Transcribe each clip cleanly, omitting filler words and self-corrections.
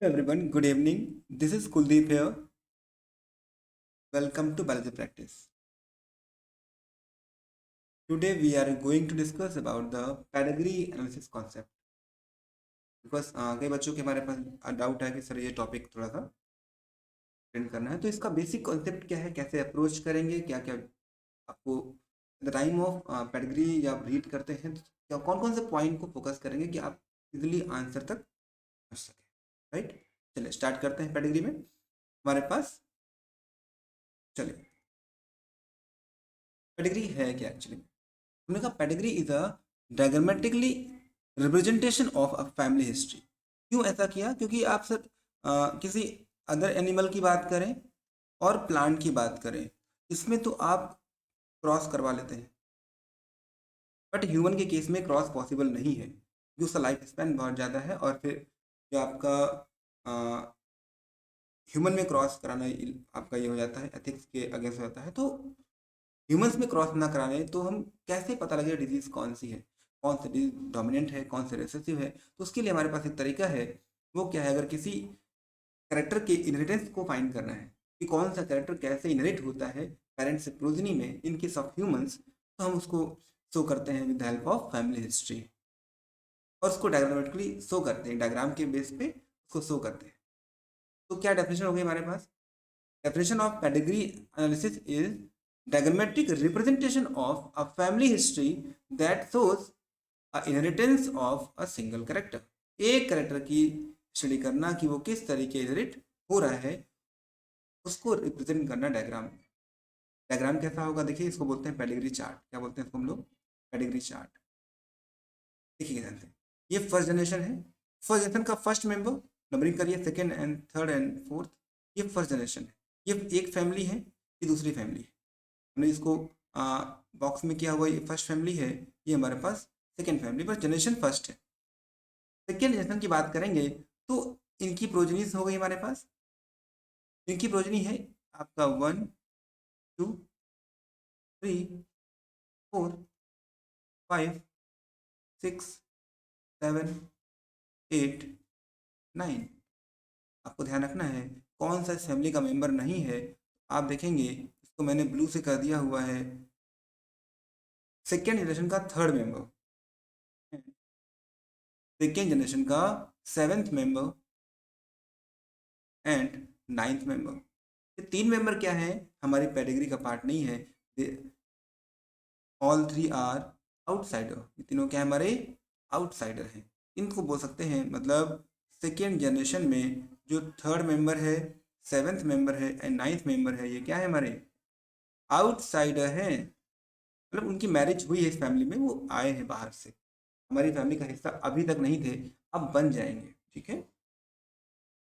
Everyone, good evening. This is Kuldeep here. Welcome to Biology Practice. Today we are going to discuss about the pedigree analysis concept. Because कई बच्चों के हमारे पास doubt है कि sir ये topic थोड़ा सा अटेंड करना है, तो इसका बेसिक कॉन्सेप्ट क्या है, कैसे अप्रोच करेंगे, क्या क्या आपको द टाइम ऑफ पेडिग्री या रीड करते हैं, तो क्या कौन कौन से पॉइंट को फोकस करेंगे कि आप इजिली आंसर तक पहुँच सकें, राइट। चलिए स्टार्ट करते हैं। पेडिग्री में हमारे पास, चलिए पेडिग्री है क्या एक्चुअली। हमने कहा pedigree is a diagrammatically representation of a family history. क्यों ऐसा किया? क्योंकि आप सर किसी अदर एनिमल की बात करें और प्लांट की बात करें, इसमें तो आप क्रॉस करवा लेते हैं, बट ह्यूमन के केस में क्रॉस पॉसिबल नहीं है क्योंकि उसका लाइफ स्पैन बहुत ज़्यादा है। और फिर जो आपका ह्यूमन में क्रॉस कराना आपका ये हो जाता है, एथिक्स के अगेंस्ट हो जाता है। तो ह्यूमंस में क्रॉस ना कराने तो हम कैसे पता लगे डिजीज कौन सी है, कौन सा डिजीज डोमिनेंट है, कौन सा रिसेसिव है। तो उसके लिए हमारे पास एक तरीका है। वो क्या है? अगर किसी कैरेक्टर के इनहेरिटेंस को फाइंड करना है कि कौन सा कैरेक्टर कैसे इनहेरिट होता है पेरेंट्स से प्रोजनी में इन केस ऑफ ह्यूमंस, तो हम उसको शो करते हैं with the help of family history और उसको डायग्रामेटिकली शो करते हैं, डायग्राम के बेस पे उसको शो करते हैं। तो क्या डेफिनेशन हो गई हमारे पास? Definition of pedigree analysis is diagrammatic representation of a family history that shows a inheritance of a single character. एक कैरेक्टर की स्टडी करना कि वो किस तरीके इनहेरिट हो रहा है, उसको रिप्रेजेंट करना डायग्राम में। डायग्राम कैसा होगा? देखिए, इसको बोलते हैं पेडिग्री चार्ट। क्या बोलते हैं इसको हम लोग? Pedigree chart. देखिए ध्यान से, ये फर्स्ट जनरेशन है। फर्स्ट जनरेशन का फर्स्ट मेंबर, नंबरिंग करिए, second and third and fourth, ये फर्स्ट जनरेशन है। ये एक फैमिली है, ये दूसरी फैमिली है। हमने इसको बॉक्स में किया हुआ, ये फर्स्ट फैमिली है, ये हमारे पास सेकेंड फैमिली, पर जनरेशन फर्स्ट है। सेकेंड जनरेशन की बात करेंगे तो इनकी प्रोजनीज हो गई हमारे पास। इनकी प्रोजनी है आपका 1 2 3 4 5 6 7 8 9। आपको ध्यान रखना है कौन सा इस फैमिली का मेंबर नहीं है। आप देखेंगे इसको मैंने ब्लू से कर दिया हुआ है, सेकेंड जनरेशन का थर्ड मेंबर, सेकेंड जनरेशन का seventh member and ninth member. ये तीन मेंबर क्या है? हमारी पेडिग्री का पार्ट नहीं है। All three are outsider. ये तीनों क्या है? हमारे आउटसाइडर हैं। इनको बोल सकते हैं, मतलब सेकेंड जनरेशन में जो थर्ड मेंबर है, सेवेंथ मेंबर है एंड नाइन्थ मेंबर है, ये क्या है? हमारे आउटसाइडर हैं। मतलब उनकी मैरिज हुई है इस फैमिली में, वो आए हैं बाहर से, हमारी फैमिली का हिस्सा अभी तक नहीं थे, अब बन जाएंगे। ठीक है,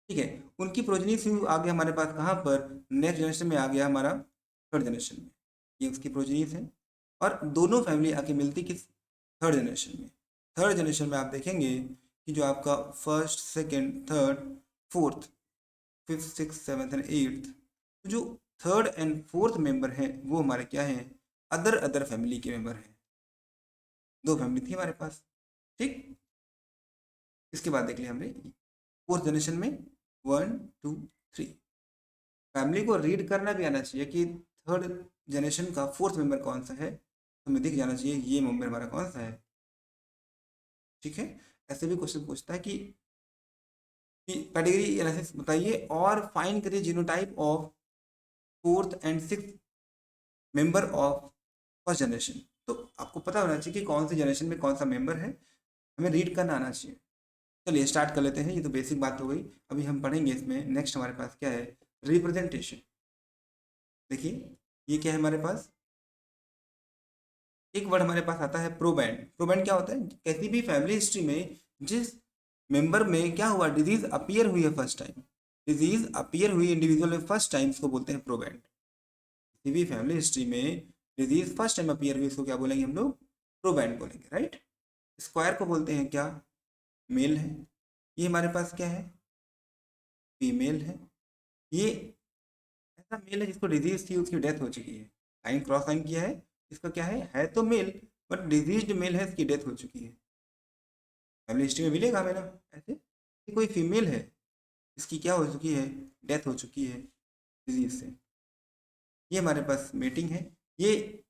ठीक है। उनकी प्रोजनी से आ गया हमारे पास कहाँ पर? नेक्स्ट जनरेशन में आ गया हमारा थर्ड जनरेशन में, ये उसकी प्रोजनीज है। और दोनों फैमिली आके मिलती किस? थर्ड जनरेशन में। थर्ड जनरेशन में आप देखेंगे कि जो आपका first second third fourth fifth six seventh and eighth, जो थर्ड एंड फोर्थ मेंबर हैं वो हमारे क्या हैं? अदर अदर फैमिली के मेंबर हैं। दो फैमिली थी हमारे पास, ठीक। इसके बाद देख लिया हमने फोर्थ जनरेशन में 1 2 3। फैमिली को रीड करना भी आना चाहिए कि थर्ड जनरेशन का फोर्थ मेंबर कौन सा है, तो हमें दिख जाना चाहिए ये मेंबर हमारा कौन सा है। ठीक है, ऐसे भी क्वेश्चन पूछता है कि कैटेगरी एनालिसिस बताइए और फाइंड करिए genotype of fourth and six member of first generation. तो आपको पता होना चाहिए कि कौन सी जनरेशन में कौन सा मेंबर है, हमें रीड करना आना चाहिए। चलिए स्टार्ट कर लेते हैं, ये तो बेसिक बात हो गई। अभी हम पढ़ेंगे इसमें नेक्स्ट हमारे पास क्या है? रिप्रेजेंटेशन। देखिए ये क्या है हमारे पास? एक वर्ड हमारे पास आता है प्रोबैंड। प्रोबैंड क्या होता है? किसी भी फैमिली हिस्ट्री में जिस मेंबर में क्या हुआ, डिजीज अपीयर हुई है फर्स्ट टाइम, डिजीज अपीयर हुई इंडिविजुअल में फर्स्ट टाइम, इसको बोलते हैं प्रोबैंड। किसी भी फैमिली हिस्ट्री में डिजीज फर्स्ट टाइम अपीयर हुई, इसको क्या बोलेंगे हम लोग? प्रोबैंड बोलेंगे, राइट। स्क्वायर को बोलते हैं क्या? मेल है। ये हमारे पास क्या है? फीमेल है। ये ऐसा मेल है जिसको डिजीज थी, उसकी डेथ हो चुकी है, लाइन क्रॉस लाइन किया है। इसका क्या है तो मेल, बट डिजीज्ड मेल है, इसकी डेथ हो चुकी है। फैमिली हिस्ट्री में मिलेगा हमें ना ऐसे कि कोई फीमेल है, इसकी क्या हो चुकी है, डेथ हो चुकी है डिजीज से। ये हमारे पास मीटिंग है। ये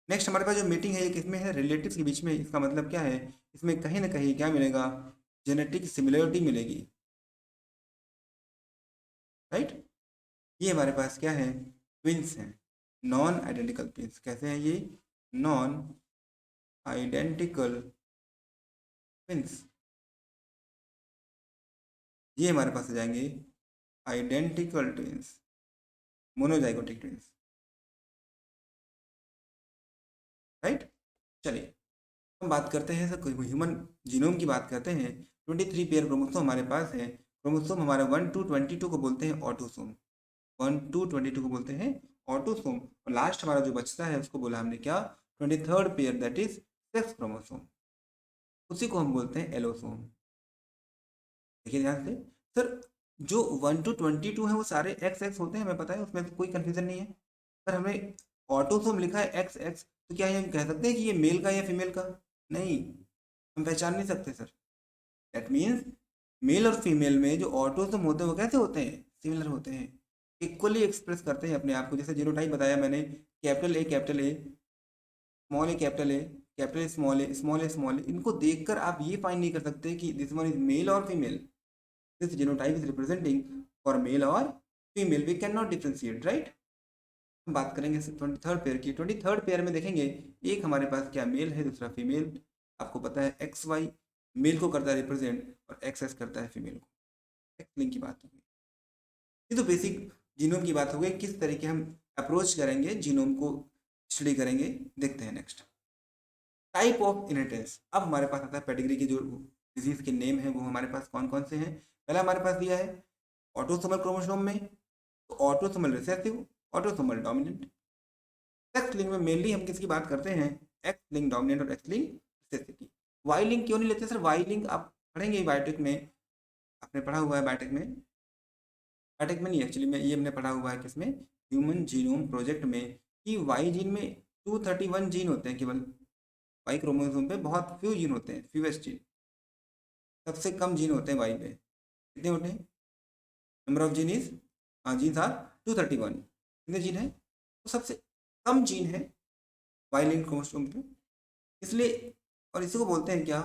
नेक्स्ट हमारे पास जो मीटिंग है ये किसमें है, रिलेटिव्स के बीच में। इसका मतलब क्या है, इसमें कहीं ना कहीं क्या मिलेगा, जेनेटिक सिमिलरिटी मिलेगी, राइट। ये हमारे पास क्या है, ट्विंस हैं, नॉन आइडेंटिकल ट्विंस। कैसे हैं ये, नॉन आइडेंटिकल ट्विंस। ये हमारे पास आ जाएंगे identical twins, monozygotic twins, right. चलिए हम बात करते हैं सर, ह्यूमन जीनोम की बात करते हैं। 23 पेयर क्रोमोसोम हमारे पास है। क्रोमोसोम हमारे 1 to 22 को बोलते हैं ऑटोसोम, 1 to 22 को बोलते हैं ऑटोसोम। और लास्ट हमारा जो बचता है उसको बोला हमने क्या, 23rd pair, that is sex chromosome, उसी को हम बोलते हैं एलोसोम। देखिए ध्यान से सर, जो 1 to 22 है वो सारे एक्स एक्स होते हैं, हमें पता है, उसमें तो कोई कंफ्यूजन नहीं है। पर हमें ऑटोसोम लिखा है एक्स एक्स, तो क्या हम कह सकते हैं कि ये मेल का या फीमेल का, नहीं, हम पहचान नहीं सकते सर। दैट मीन्स मेल और फीमेल में जो ऑटोसोम होते हैं वो कैसे होते हैं, सिमिलर होते हैं, इक्वली एक्सप्रेस करते हैं अपने आप को। जैसे जीनोटाइप बताया मैंने, capital A, small A, capital A, small A, small A, इनको देखकर आप ये फाइन नहीं कर सकते कि दिस वन इज मेल और female, this genotype is representing for male और female, we can not differentiate, right. हम बात करेंगे 23rd पेयर की। 23rd पेयर में देखेंगे, एक हमारे पास क्या मेल है, दूसरा फीमेल। आपको पता है एक्स वाई मेल को करता है रिप्रेजेंट और एक्स एस करता है फीमेल को। एक्स लिंक की बात होगी। ये तो बेसिक जीनोम की बात हो गई। किस तरीके हम अप्रोच करेंगे जीनोम को स्टडी करेंगे, देखते हैं नेक्स्ट। Type of inheritance. अब हमारे पास आता है पेडिग्री के जो डिजीज के नेम है वो हमारे पास कौन कौन से हैं। पहला हमारे पास दिया है ऑटोसोमल क्रोमोसोम में, तो autosomal recessive, autosomal dominant. X link में मेनली हम किसकी बात करते हैं, एक्स लिंक डोमिनेंट और एक्स लिंक रिसेसिव की। वाई लिंक क्यों नहीं लेते सर, वाई लिंक आप पढ़ेंगे बायोटेक में, आपने पढ़ा हुआ है बायोटेक में, बायोटेक में नहीं एक्चुअली में, ये हमने पढ़ा हुआ है किसमें, ह्यूमन जीनोम प्रोजेक्ट में, कि वाई जीन में 231 जीन होते हैं केवल। वाई क्रोमोसोम पे बहुत फ्यू जीन होते हैं, फ्यूएस्ट जीन, सबसे कम जीन होते हैं वाई पे। कितने होते हैं, number of gene is, genes are 231। कितने जीन है, तो सबसे कम जीन है वाई लिंक क्रोमोसोम पे, इसलिए। और इसी को बोलते हैं क्या,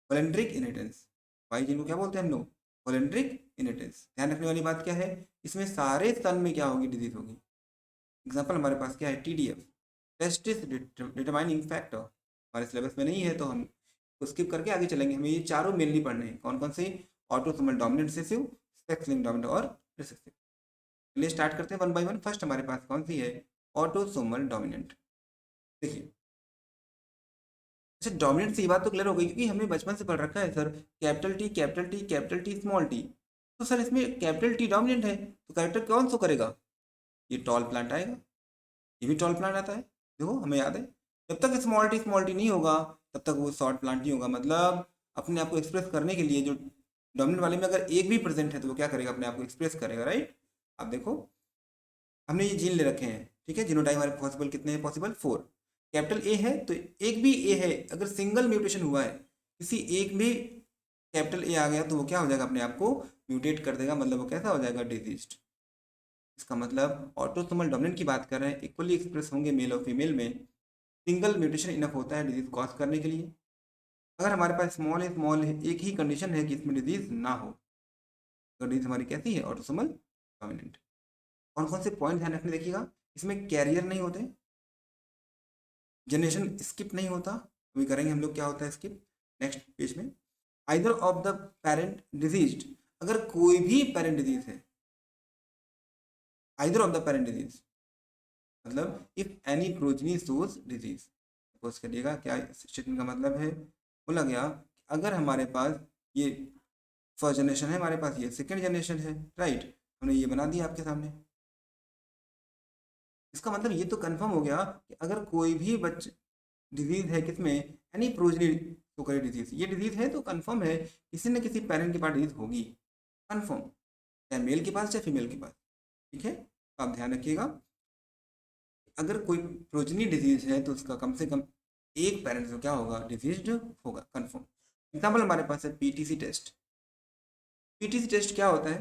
वॉलंटरिक इनहेरिटेंस। वाई जीन को क्या बोलते हैं हम लोग, वॉलंटरिक इनहेरिटेंस। ध्यान रखने वाली बात क्या है, इसमें सारे सन में क्या होगी, डिजीज होगी। एग्जाम्पल हमारे पास क्या है, TDF, टेस्टिस डिटरमाइनिंग फैक्टर, हमारे सिलेबस में नहीं है तो हम स्किप करके आगे चलेंगे। हमें ये चारों मेनली पढ़ने हैं, कौन कौन से, autosomal dominant recessive, sex linked dominant और रिसेसिव। चलिए स्टार्ट करते हैं वन बाय वन। फर्स्ट हमारे पास कौन सी है, ऑटोसोमल डोमिनेंट। देखिए, अच्छा डोमिनेंट से ये बात तो क्लियर हो गई, क्योंकि हमने बचपन से पढ़ रखा है sir, capital T capital T capital T small T. तो सर इसमें कैपिटल टी डोमिनेंट है, तो कैरेक्टर कौन सा करेगा, ये टॉल प्लांट आएगा, ये भी टॉल प्लांट आता है। देखो हमें याद है, जब तक स्मॉल टी नहीं होगा तब तक वो शॉर्ट प्लांट नहीं होगा। मतलब अपने आप को एक्सप्रेस करने के लिए जो डोमिनेंट वाले में अगर एक भी प्रेजेंट है तो वो क्या करेगा, अपने आप को एक्सप्रेस करेगा, राइट। अब देखो हमने ये जीन ले रखे हैं, ठीक है, जीनोटाइप हमारे पॉसिबल कितने हैं, पॉसिबल 4। कैपिटल ए है तो एक भी ए है, अगर सिंगल म्यूटेशन हुआ है, किसी एक भी कैपिटल ए आ गया तो वो क्या हो जाएगा, अपने आप को म्यूटेट कर देगा, मतलब वो कैसा हो जाएगा, डिजीज्ड। इसका मतलब ऑटोसोमल डोमिनेंट की बात कर रहे हैं, इक्वली एक्सप्रेस होंगे मेल और फीमेल में, सिंगल म्यूटेशन इनफ होता है डिजीज कॉज करने के लिए। अगर हमारे पास स्मॉल है, एक ही कंडीशन है कि इसमें डिजीज ना हो, तो डिजीज हमारी कैसी है, ऑटोसोमल डोमिनेंट। कौन कौन से पॉइंट ध्यान रखने देखिएगा, इसमें कैरियर नहीं होते, जनरेशन स्किप नहीं होता, अभी करेंगे हम लोग क्या होता है स्किप नेक्स्ट पेज में। Either of the parent diseased, अगर कोई भी पेरेंट डिजीज है, either of the parent disease, मतलब if any progeny shows disease. Suppose करिएगा, क्या स्टेटमेंट का मतलब है, बोला गया अगर हमारे पास ये फर्स्ट जनरेशन है, हमारे पास ये सेकेंड जनरेशन है, राइट, हमने ये बना दिया आपके सामने। इसका मतलब ये तो कंफर्म हो गया कि अगर कोई भी बच्चे डिजीज है किसमें, एनी प्रोजनी तो करे डिजीज, ये डिजीज है तो कंफर्म है किसी न किसी पेरेंट के पास डिजीज होगी, कंफर्म, चाहे मेल के पास चाहे फीमेल के पास, ठीक है। तो आप ध्यान रखिएगा, अगर कोई प्रोजनी डिजीज है तो उसका कम से कम एक पेरेंट्स को क्या होगा, डिजीज्ड होगा, कंफर्म। एग्जाम्पल हमारे पास है पीटीसी टेस्ट। पीटीसी टेस्ट क्या होता है?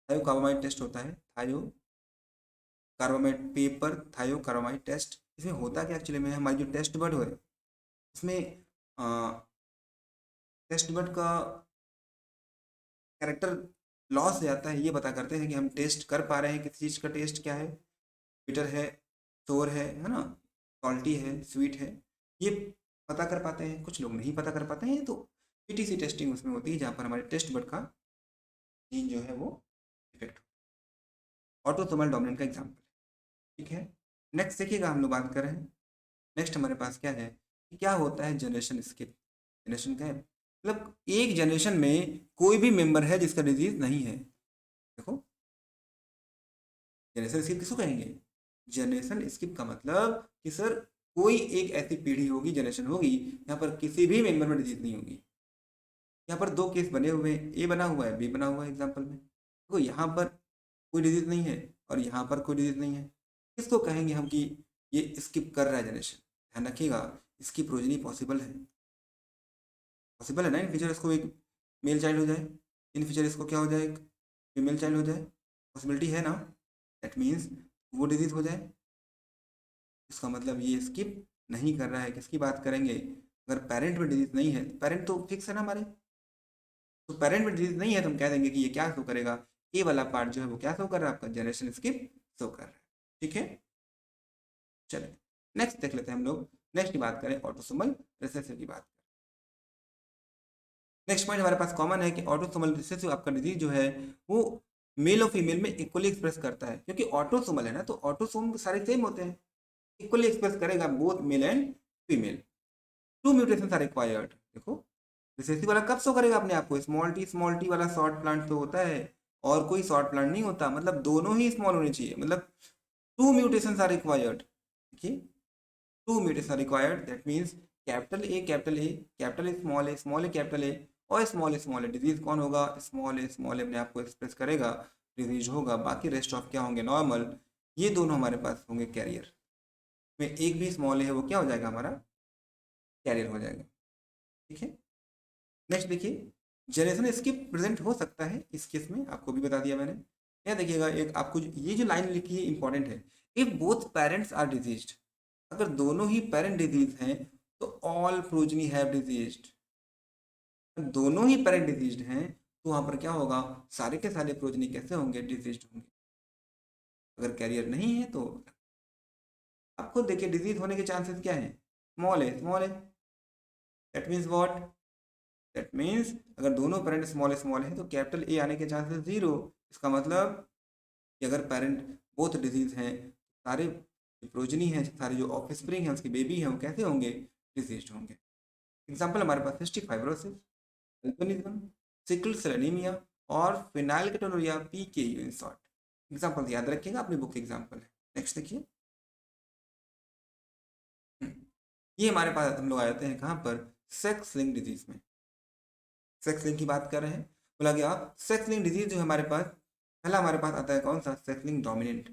थायोकार्बोमाइड टेस्ट होता है, थायोकार्बोमाइड पेपर थायोकार्बोमाइड टेस्ट। इसमें होता क्या एक्चुअली में, हमारी जो टेस्ट बड है उसमें टेस्ट बड का कैरेक्टर लॉस हो जाता है। ये पता करते हैं कि हम टेस्ट कर पा रहे हैं किसी चीज़ का, टेस्ट क्या है, बिटर है, शोर है ना, सॉल्टी है, स्वीट है, ये पता कर पाते हैं। कुछ लोग नहीं पता कर पाते हैं, तो पीटीसी टेस्टिंग उसमें होती है जहाँ पर हमारे टेस्ट बड का जीन जो है वो इफेक्ट हो। ऑटोसोमल डोमिनेंट का एग्जाम्पल, ठीक है। नेक्स्ट देखिएगा, हम लोग बात कर रहे हैं, नेक्स्ट हमारे पास क्या है कि क्या होता है जनरेशन स्किप। जनरेशन क्या है, मतलब एक जनरेशन में कोई भी मेंबर है जिसका डिजीज नहीं है। देखो, जनरेशन स्किप किसको कहेंगे? जनरेशन स्किप का मतलब कि सर कोई एक ऐसी पीढ़ी होगी, जनरेशन होगी, यहाँ पर किसी भी मेंबर में डिजीज नहीं होगी। यहाँ पर दो केस बने हुए हैं, ए बना हुआ है, बी बना हुआ है एग्जाम्पल में। देखो यहाँ पर कोई डिजीज नहीं है और यहाँ पर कोई डिजीज नहीं है, किसको कहेंगे हम कि ये स्किप कर रहा है जनरेशन? ध्यान रखिएगा, इसकी प्रोजनी पॉसिबल है, पॉसिबल है ना, इन फ्यूचर इसको एक मेल चाइल्ड हो जाए, इन फ्यूचर इसको क्या हो जाए, एक फीमेल चाइल्ड हो जाए, पॉसिबिलिटी है ना। दैट मीन्स वो डिजीज हो जाए, इसका मतलब ये स्किप नहीं कर रहा है। किसकी बात करेंगे? अगर पेरेंट में डिजीज नहीं है, पेरेंट तो फिक्स है ना हमारे, तो पेरेंट में डिजीज नहीं है तो हम कह देंगे कि ये क्या शो करेगा, ए वाला पार्ट जो है वो क्या शो कर रहा है, आपका जनरेशन स्किप शो कर रहा है, ठीक है। चलिए नेक्स्ट देख लेते हैं हम लोग। नेक्स्ट की बात करें ऑटोसोमल रिसेसिव की बात। नेक्स्ट पॉइंट हमारे पास कॉमन है कि ऑटोसोमल रिसेसिव आपका डिजीज जो है वो मेल और फीमेल में इक्वली एक्सप्रेस करता है, क्योंकि ऑटोसोमल है ना, तो ऑटोसोम सारे सेम होते हैं, इक्वली एक्सप्रेस करेगा both male and female. Two mutation are required. देखो, रिसेसिव वाला कब शो करेगा अपने आप को? स्मॉल टी वाला शॉर्ट प्लांट तो होता है और कोई शॉर्ट प्लांट नहीं होता, मतलब दोनों ही स्मॉल होने चाहिए, मतलब टू म्यूटेशन आर रिक्वायर्ड। देखिए, two mutation required, that means capital A capital A, capital A small A capital A, और स्मॉल ए। डिजीज कौन होगा? स्मॉल ए अपने आप को एक्सप्रेस करेगा, डिजीज होगा, बाकी रेस्ट ऑफ क्या होंगे? नॉर्मल। ये दोनों हमारे पास होंगे कैरियर में, एक भी स्मॉल ए है वो क्या हो जाएगा? हमारा कैरियर हो जाएगा, ठीक है। नेक्स्ट देखिए, जनरेशन स्किप प्रेजेंट हो सकता है इस केस में, आपको भी बता दिया मैंने। क्या देखिएगा, एक आपको ये जो लाइन लिखी है इंपॉर्टेंट है, if both parents are diseased, अगर दोनों ही पेरेंट डिजीज हैं तो ऑल प्रोजनी हैव डिजीज्ड। दोनों ही पेरेंट डिजीज्ड हैं तो वहां पर क्या होगा? सारे के सारे प्रोजनी कैसे होंगे? डिजीज्ड होंगे। अगर कैरियर नहीं है तो आप खुद देखिए डिजीज होने के चांसेस क्या है? स्मॉल है, that means what? That means अगर दोनों पेरेंट स्मॉल है तो कैपिटल ए आने के चांसेस जीरो। इसका मतलब कि अगर पेरेंट बोथ डिजीज हैं, सारे प्रोजनी हैं, सारे जो ऑफ स्प्रिंग है उसके बेबी हैं, वो कैसे होंगे? डिजीज होंगे। एग्जाम्पल हमारे पास cystic fibrosis, albinism, sickle cell anaemia और phenylketonuria PKU in short. Example याद रखिएगा, अपनी बुक एग्जाम्पल है। नेक्स्ट देखिए, ये हमारे पास हम लोग आ जाते हैं कहाँ पर? सेक्स लिंक डिजीज में। सेक्स लिंक की बात कर रहे हैं, बोला गया सेक्स लिंक डिजीज जो हमारे पास, पहला हमारे पास आता है कौन सा? Sex link dominant.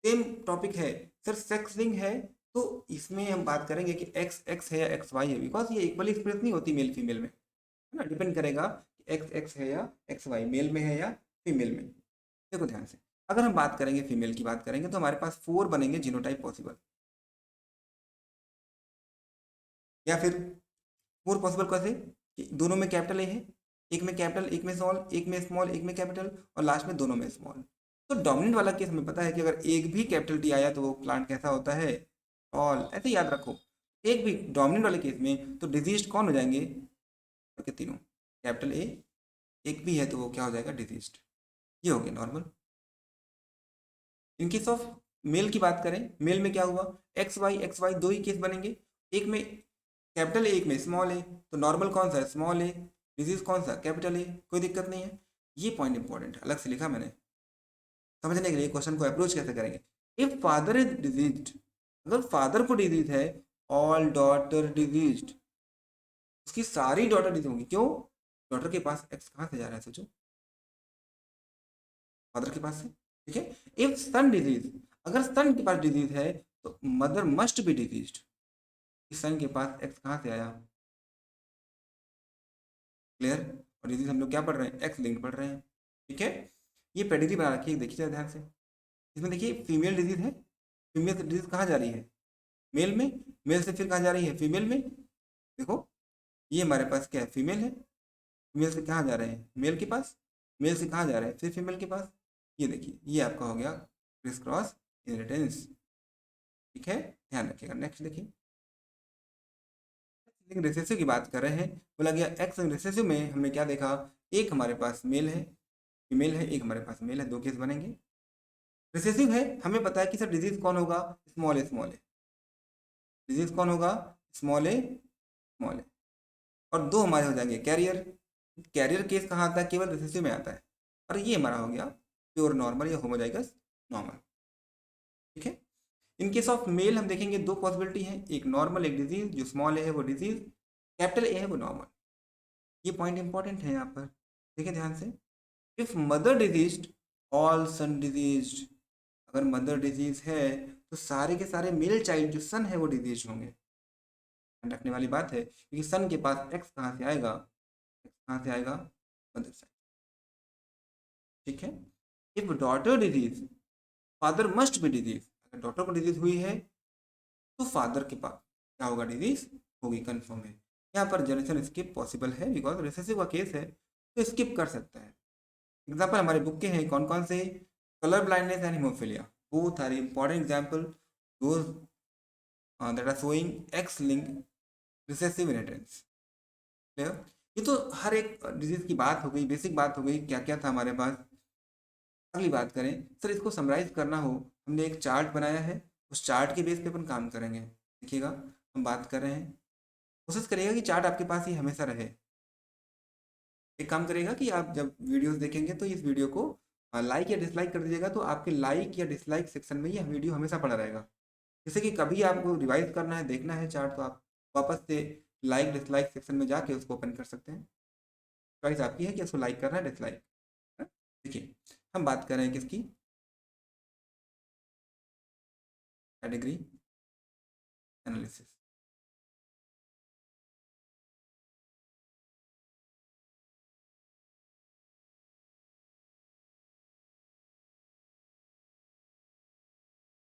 Same topic है सर, सेक्स लिंक है तो इसमें हम बात करेंगे कि एक्स एक्स है या एक्स वाई है, बिकॉज ये इक्वली एक्सप्रेस नहीं होती मेल फीमेल में, है ना, डिपेंड करेगा कि एक्स एक्स है या एक्स वाई, मेल में है या फीमेल में। देखो ध्यान से, अगर हम बात करेंगे फीमेल की बात करेंगे तो हमारे पास 4 बनेंगे जीनोटाइप पॉसिबल, या फिर 4 पॉसिबल कैसे कि दोनों में कैपिटल ए है, एक में कैपिटल एक में स्मॉल, एक में स्मॉल एक में कैपिटल, और लास्ट में दोनों में स्मॉल। तो डोमिनेंट वाला केस हमें पता है कि अगर एक भी कैपिटल टी आया तो वो प्लांट कैसा होता है? ऑल। ऐसे याद रखो, एक भी डोमिनेंट वाले केस में तो डिजीज कौन हो जाएंगे? के तीनों, कैपिटल ए एक भी है तो वो क्या हो जाएगा? डिजीज। ये हो गया normal. In case of male की बात करें, मेल में क्या हुआ? एक्स वाई दो ही केस बनेंगे, एक में कैपिटल ए एक में स्मॉल ए, तो नॉर्मल कौन सा है? स्मॉल ए। डिजीज कौन सा? Capital A. कोई दिक्कत नहीं है। ये पॉइंट इंपॉर्टेंट है, अलग से लिखा मैंने समझने के लिए। क्वेश्चन को अप्रोच कैसे करेंगे? इफ फादर इज डिजीज्ड, अगर फादर को डिजीज है, ऑल डॉटर डिजीज्ड, उसकी सारी डॉटर डिजीज होंगी। क्यों? डॉटर के पास एक्स कहाँ से जा रहा है? सोचो, फादर के पास से, ठीक है। इफ सन डिजीज, अगर सन के पास डिजीज है तो मदर मस्ट बी डिजीज्ड। इस सन के पास एक्स कहाँ से आया? क्लियर? और डिजीज हम लोग क्या पढ़ रहे हैं? एक्स लिंक पढ़ रहे हैं। ठीक है, ये पेडिग्री बना रखी है, देखिए जरा ध्यान से। इसमें देखिए फीमेल डिजीज है, फीमेल से डिजीज कहाँ जा रही है? मेल में। मेल से फिर कहाँ जा रही है? फीमेल में। देखो ये हमारे पास क्या है? फीमेल है। फीमेल से कहाँ जा रहे हैं? मेल के पास। मेल से कहाँ जा रहे हैं? फिर फीमेल के पास। ये देखिए ये आपका हो गया क्रिस क्रॉस इनहेरिटेंस। ठीक है, ध्यान रखिएगा। नेक्स्ट देखिए, रिसेसिव की बात कर रहे हैं। बोला गया एक्स रिसेसिव में हमने क्या देखा? एक हमारे पास मेल है, फीमेल है, एक हमारे पास मेल है, दो केस बनेंगे। रिसेसिव है, हमें पता है कि सर डिजीज कौन होगा? Small A small A. Disease कौन होगा? स्मॉल ए स्मॉल ए। और दो हमारे हो जाएंगे कैरियर। कैरियर केस कहाँ आता है? केवल रिसेसिव में आता है। और ये हमारा हो गया प्योर नॉर्मल या होमोजाइगस नॉर्मल। ठीक है, इन केस ऑफ मेल हम देखेंगे दो पॉसिबिलिटी है, एक नॉर्मल एक डिजीज। जो स्मॉल ए है वो डिजीज, कैपिटल ए है वो नॉर्मल। ये पॉइंट इंपॉर्टेंट है यहाँ पर, देखिए ध्यान से। If mother disease all son disease, अगर मदर डिजीज है तो सारे के सारे मेल चाइल्ड जो सन है वो डिजीज होंगे। ध्यान रखने वाली बात है, क्योंकि सन के पास एक्स कहाँ से आएगा? एक्स कहाँ से आएगा? Mother side. ठीक है, if daughter disease father must be disease, अगर डॉटर को डिजीज हुई है तो फादर के पास क्या होगा? डिजीज होगी, कंफर्म है। यहाँ पर जनरेशन स्किप पॉसिबल है, बिकॉज रिसेसिव का केस है तो स्किप कर सकता है। एग्जाम्पल हमारे बुक के हैं कौन कौन से? Colour blindness and haemophilia, both are important example those that are showing X link recessive inheritance. Clear? ये तो हर एक डिजीज की बात हो गई, बेसिक बात हो गई, क्या क्या था हमारे पास। अगली बात करें सर, इसको समराइज करना हो, हमने एक चार्ट बनाया है, उस चार्ट के बेस पे अपन काम करेंगे। देखिएगा, हम बात कर रहे हैं, कोशिश करिएगा कि चार्ट आपके पास ही हमेशा रहे। एक काम करेगा कि आप जब वीडियोस देखेंगे तो इस वीडियो को लाइक या डिसलाइक कर दीजिएगा, तो आपके लाइक या डिसलाइक सेक्शन में ये वीडियो हमेशा पड़ा रहेगा। जैसे कि कभी आपको रिवाइज करना है, देखना है चार्ट, तो आप वापस से लाइक डिसलाइक सेक्शन में जाके उसको ओपन कर सकते हैं। चॉइस आपकी है कि उसको लाइक करना है डिसलाइक। देखिए, हम बात कर रहे हैं किसकी? Category analysis.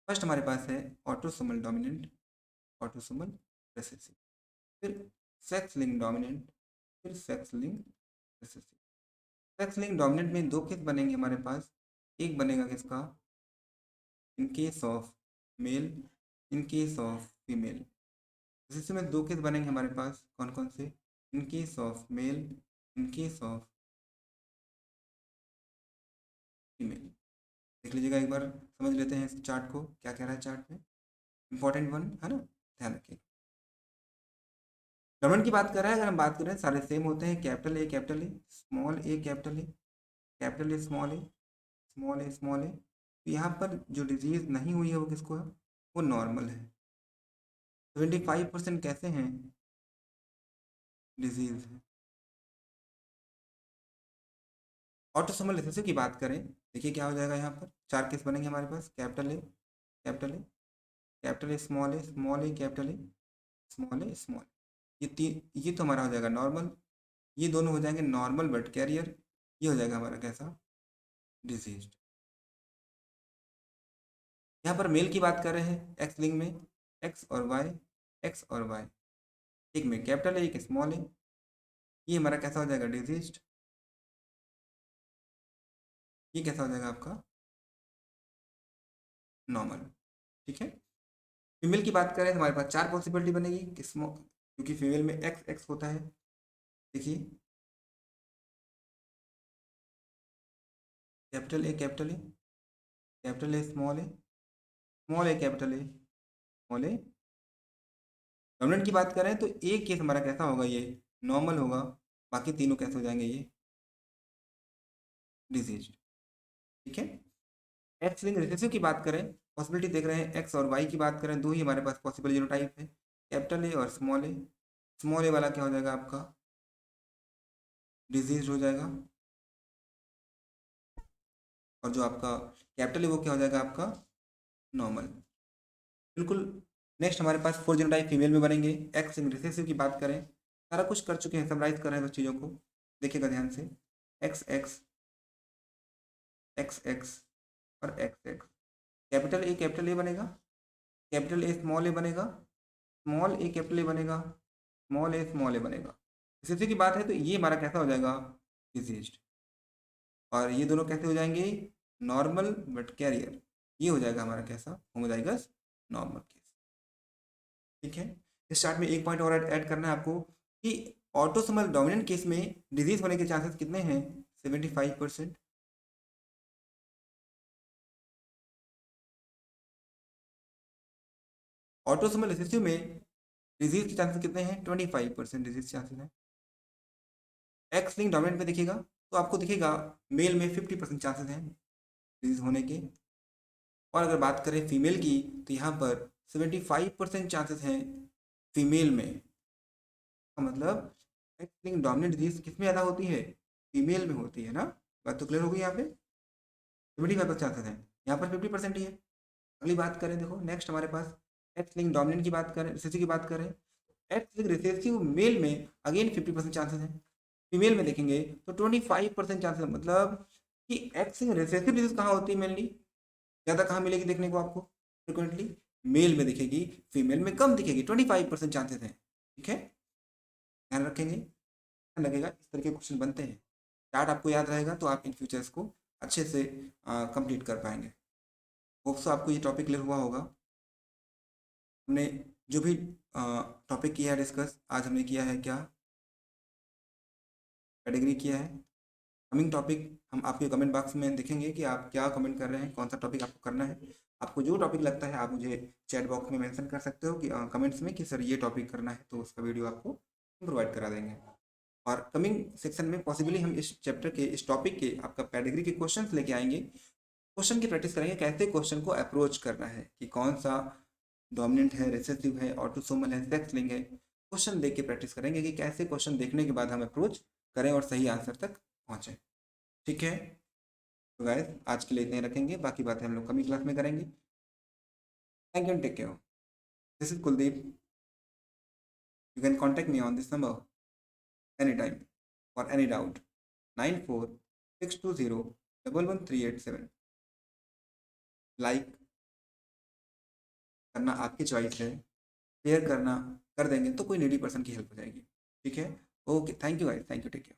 फर्स्ट हमारे पास है ऑटोसोमल डोमिनेंट, ऑटोसोमल रिसेसिव, फिर सेक्स लिंक डोमिनेंट, फिर sex link recessive. Sex link dominant में दो केस बनेंगे हमारे पास। एक बनेगा किसका? In case of male, in case of female. Recessive में दो केस बनेंगे हमारे पास, कौन कौन से? In case of male, in case of female. देख लीजिएगा एक बार, समझ लेते हैं इस चार्ट को, क्या कह रहा है चार्ट में। इंपॉर्टेंट वन है ना, ध्यान रखिए। डोमेन की बात कर रहे हैं, अगर हम बात करें सारे सेम होते हैं, capital A capital A, small A capital A, capital A small A, small A small A. तो यहाँ पर जो डिजीज नहीं हुई है वो किसको है? वो नॉर्मल है। 75% कैसे हैं? डिजीज है। ऑटोसोमल रिसेसिव की बात करें, देखिए क्या हो जाएगा, यहाँ पर चार केस बनेंगे हमारे पास, capital A capital A, capital A small A small A capital A, small A small. ये तीन, ये तो हमारा हो जाएगा नॉर्मल। ये दोनों हो जाएंगे नॉर्मल बट कैरियर। ये हो जाएगा हमारा कैसा? डिजीज। यहाँ पर मेल की बात कर रहे हैं एक्स लिंग में, एक्स और वाई, एक्स और वाई, एक में कैपिटल है एक स्मॉल है। ये हमारा कैसा हो जाएगा? डिजीज। ये कैसा हो जाएगा आपका? नॉर्मल। ठीक है, फीमेल की बात करें तो हमारे पास चार पॉसिबिलिटी बनेगी कि क्योंकि फीमेल में एक्स एक्स होता है। देखिए, capital A capital A, capital A small A, small A capital A, small A. Dominant की बात करें तो एक केस हमारा कैसा होगा? ये नॉर्मल होगा, बाकी तीनों कैसे हो जाएंगे? ये डिजीज। ठीक है, एक्स लिंक रिसेसिव की बात करें, पॉसिबिलिटी देख रहे हैं एक्स और वाई की बात करें, दो ही हमारे पास पॉसिबल जीनोटाइप है, कैपिटल ए और स्मॉल ए। स्मॉल ए वाला क्या हो जाएगा आपका? डिजीज हो जाएगा। और जो आपका कैपिटल है वो क्या हो जाएगा आपका? नॉर्मल। बिल्कुल। नेक्स्ट हमारे पास 4 जीनोटाइप फीमेल में बनेंगे। एक्स रिसेसिव की बात करें, सारा कुछ कर चुके हैं, समराइज कर रहे हैं बस चीज़ों को, देखिएगा ध्यान से। एक्स एक्स एक्स एक्स और एक्स एक्स। कैपिटल ए बनेगा, कैपिटल ए स्मॉल ए बनेगा, स्मॉल ए कैपिटल ए बनेगा, स्मॉल ए स्मॉल ए बनेगा। रिसेसिव की बात है तो ये हमारा कैसा हो जाएगा, डिजीज्ड। और ये दोनों कैसे हो जाएंगे, नॉर्मल बट कैरियर। ये हो जाएगा हमारा कैसा, होमोजाइगस नॉर्मल केस। ठीक है। इस चार्ट में एक पॉइंट और ऐड करना है आपको कि ऑटोसोमल डोमिनेंट केस में डिजीज होने के चांसेस कितने हैं, 75%। ऑटोसोमल रिसेसिव में डिजीज के चांसेस कितने हैं, 25% डिजीज चांसेस हैं। एक्स लिंक डोमिनेंट में देखिएगा तो आपको दिखेगा मेल में 50% चांसेस हैं डिजीज होने के। और अगर बात करें फीमेल की तो यहाँ पर 75% चांसेस हैं फीमेल में। मतलब एक्स लिंक डोमिनेंट डिजीज किस में ज़्यादा होती है, फीमेल में होती है ना। बात तो क्लियर हो गई यहाँ पे, 75% चांसेस हैं, यहाँ पर 50% ही है। अगली बात करें, देखो नेक्स्ट हमारे पास एक्स लिंक डोमिनेंट की बात करें, रिसेसिव की बात करें। एक्स लिंक रिसेसिव मेल में अगेन 50% चांसेस हैं, फीमेल में देखेंगे तो 25% चांसेस। मतलब कि एक्स लिंक रिसेसिव डिजीज कहाँ होती है मेनली, ज़्यादा कहाँ मिलेगी देखने को आपको, फ्रिक्वेंटली मेल में दिखेगी, फीमेल में कम दिखेगी, 25% चांसेस हैं। ठीक है, ध्यान रखेंगे, ध्यान लगेगा, इस तरह के क्वेश्चन बनते हैं। चार्ट आपको याद रहेगा तो आप इन फ्यूचर्स को अच्छे से कंप्लीट कर पाएंगे। होप्स आपको ये टॉपिक क्लियर हुआ होगा। हमने जो भी टॉपिक किया है डिस्कस, आज हमने किया है क्या, कैटेगरी किया है। कमिंग टॉपिक हम आपके कमेंट बॉक्स में देखेंगे कि आप क्या कमेंट कर रहे हैं, कौन सा टॉपिक आपको करना है। आपको जो टॉपिक लगता है आप मुझे चैट बॉक्स में मेंशन कर सकते हो कि कमेंट्स में कि सर ये टॉपिक करना है, तो उसका वीडियो आपको प्रोवाइड करा देंगे। और कमिंग सेक्शन में पॉसिबली हम इस चैप्टर के, इस टॉपिक के आपका पेडिग्री के क्वेश्चंस लेके आएंगे। क्वेश्चन की प्रैक्टिस करेंगे, कैसे क्वेश्चन को अप्रोच करना है, कि कौन सा डोमिनेंट है, रिसेसिव है, ऑटोसोमल है, सेक्स लिंक है। क्वेश्चन देख के प्रैक्टिस करेंगे कि कैसे क्वेश्चन देखने के बाद हम अप्रोच करें और सही आंसर तक पहुँचें। ठीक है, तो गाइस आज के लिए इतने ही रखेंगे, बाकी बातें हम लोग कमी क्लास में करेंगे। Thank you and take care. This is Kuldeep. You can contact me on this number any time for any doubt, 9462011387। Like करना आपकी चॉइस है, शेयर करना कर देंगे तो कोई नीडी पर्सन की हेल्प हो जाएगी। ठीक है, okay, thank you guys, thank you, take care.